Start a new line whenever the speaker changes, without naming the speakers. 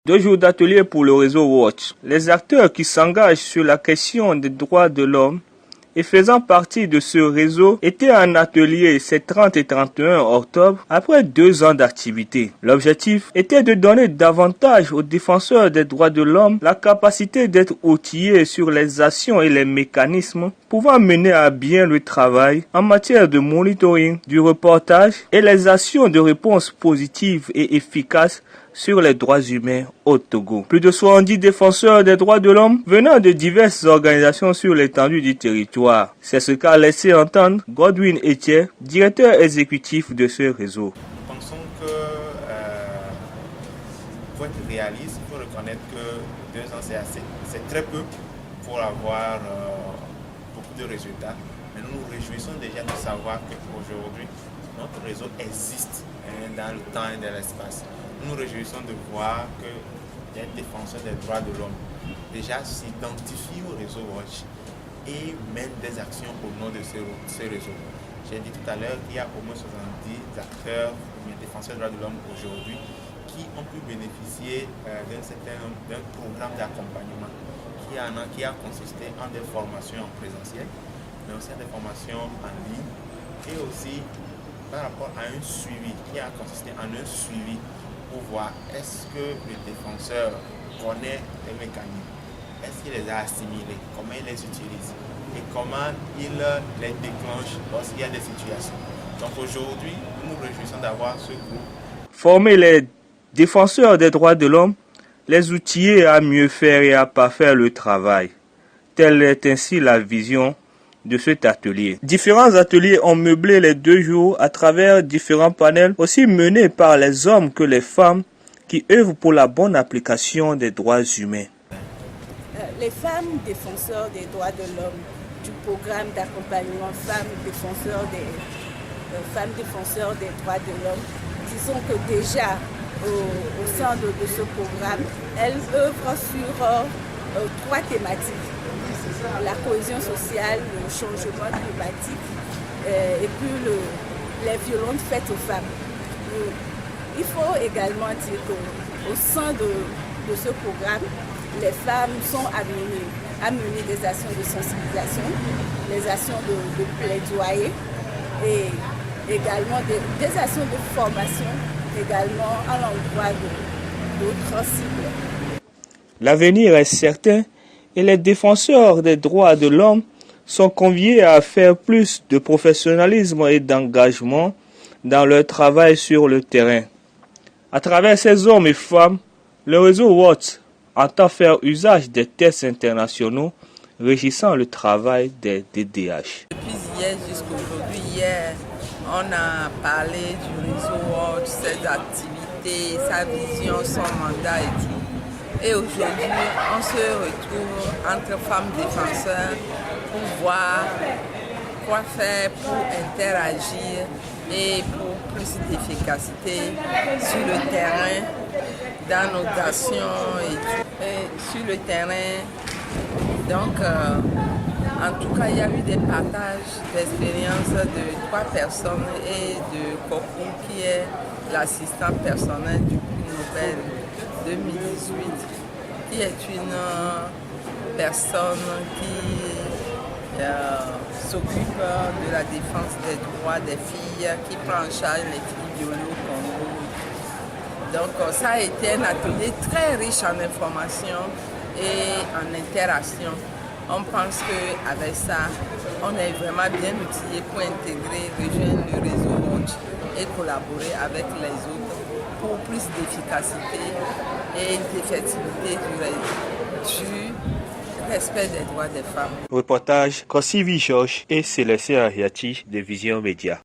2 jours d'atelier pour le réseau Watch. Les acteurs qui s'engagent sur la question des droits de l'homme et faisant partie de ce réseau étaient en atelier ces 30 et 31 octobre après 2 ans d'activité. L'objectif était de donner davantage aux défenseurs des droits de l'homme la capacité d'être outillés sur les actions et les mécanismes pouvant mener à bien le travail en matière de monitoring, du reportage et les actions de réponse positives et efficaces sur les droits humains au Togo. Plus de 70 défenseurs des droits de l'homme venant de diverses organisations sur l'étendue du territoire. C'est ce qu'a laissé entendre Godwin Etier, directeur exécutif de ce réseau.
Nous pensons que pour être réaliste, il faut reconnaître que 2 ans c'est très peu pour avoir beaucoup de résultats. Mais nous nous réjouissons déjà de savoir qu'aujourd'hui notre réseau existe dans le temps et dans l'espace. Nous nous réjouissons de voir que les défenseurs des droits de l'homme déjà s'identifient au réseau Watch et mènent des actions au nom de ce réseau. J'ai dit tout à l'heure qu'il y a au moins 70 acteurs, défenseurs des droits de l'homme aujourd'hui qui ont pu bénéficier d'un programme d'accompagnement qui a consisté en des formations en présentiel, mais aussi en des formations en ligne et aussi par rapport à un suivi qui a consisté en un suivi pour voir est-ce que le défenseur connaît les mécanismes, est-ce qu'il les a assimilés, comment il les utilise et comment il les déclenche lorsqu'il y a des situations. Donc aujourd'hui, nous nous réjouissons d'avoir ce groupe.
Former les défenseurs des droits de l'homme, les outiller à mieux faire et à parfaire le travail. Telle est ainsi la vision de cet atelier. Différents ateliers ont meublé les 2 jours à travers différents panels, aussi menés par les hommes que les femmes qui œuvrent pour la bonne application des droits humains.
Les femmes défenseurs des droits de l'homme du programme d'accompagnement femmes défenseurs des droits de l'homme, disons que déjà au sein de ce programme, elles œuvrent sur 3 thématiques. La cohésion sociale, le changement climatique et puis les violences faites aux femmes. Il faut également dire qu'au sein de ce programme, les femmes sont amenées à mener des actions de sensibilisation, des actions de plaidoyer et également des actions de formation également à l'endroit d'autres cibles.
L'avenir est certain. Et les défenseurs des droits de l'homme sont conviés à faire plus de professionnalisme et d'engagement dans leur travail sur le terrain. À travers ces hommes et femmes, le réseau Watch entend faire usage des tests internationaux régissant le travail des DDH.
Depuis hier jusqu'à aujourd'hui, on a parlé du réseau Watch, ses activités, sa vision, son mandat et tout. Et aujourd'hui, on se retrouve entre femmes défenseurs pour voir quoi faire pour interagir et pour plus d'efficacité sur le terrain, dans nos actions et tout. Et sur le terrain, donc en tout cas, il y a eu des partages d'expériences de 3 personnes et de Kokou qui est l'assistant personnel du prix Nobel 2018, qui est une personne qui s'occupe de la défense des droits des filles, qui prend en charge les filles violées au Congo. Donc ça a été un atelier très riche en informations et en interaction. On pense qu'avec ça, on est vraiment bien outillé pour intégrer, rejoindre le réseau Watch et collaborer avec les autres pour plus d'efficacité et d'effectivité du respect des droits des femmes.
Reportage Kossivi Georges et Célestin Ariati de Vision Média.